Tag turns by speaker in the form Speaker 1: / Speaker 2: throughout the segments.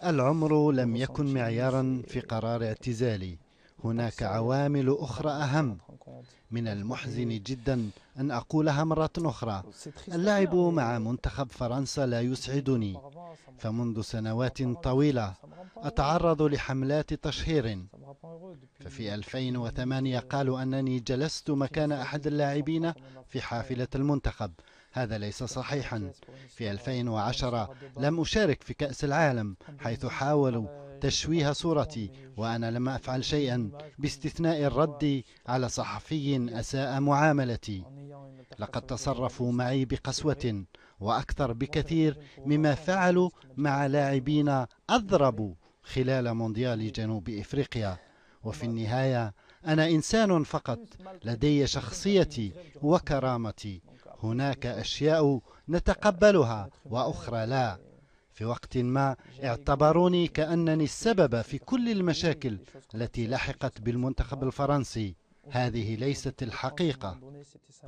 Speaker 1: العمر لم يكن معيارا في قرار اعتزالي. هناك عوامل أخرى أهم. من المحزن جدا أن أقولها مرة أخرى: اللعب مع منتخب فرنسا لا يسعدني. فمنذ سنوات طويلة أتعرض لحملات تشهير. ففي 2008 قالوا أنني جلست مكان أحد اللاعبين في حافلة المنتخب. هذا ليس صحيحا. في 2010 لم أشارك في كأس العالم، حيث حاولوا تشويه صورتي وأنا لم أفعل شيئا باستثناء الرد على صحفي أساء معاملتي. لقد تصرفوا معي بقسوة وأكثر بكثير مما فعلوا مع لاعبين أضربوا خلال مونديال جنوب إفريقيا. وفي النهاية أنا إنسان فقط، لدي شخصيتي وكرامتي. هناك أشياء نتقبلها وأخرى لا. في وقت ما اعتبروني كأنني السبب في كل المشاكل التي لحقت بالمنتخب الفرنسي. هذه ليست الحقيقة.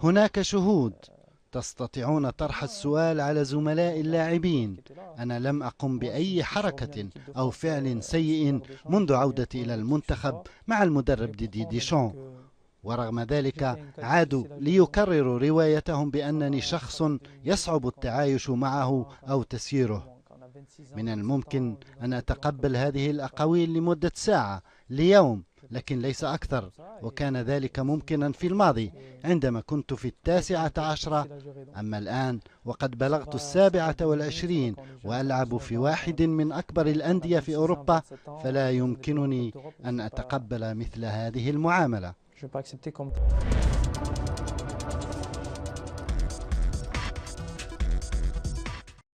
Speaker 1: هناك شهود تستطيعون طرح السؤال على زملاء اللاعبين. أنا لم أقم بأي حركة أو فعل سيء منذ عودتي إلى المنتخب مع المدرب ديدي ديشان. ورغم ذلك عادوا ليكرروا روايتهم بأنني شخص يصعب التعايش معه أو تسييره. من الممكن أن أتقبل هذه الأقاويل لمدة ساعة ليوم، لكن ليس أكثر. وكان ذلك ممكنا في الماضي عندما كنت في 19. أما الآن وقد بلغت 27 وألعب في واحد من أكبر الأندية في أوروبا، فلا يمكنني أن أتقبل مثل هذه المعاملة.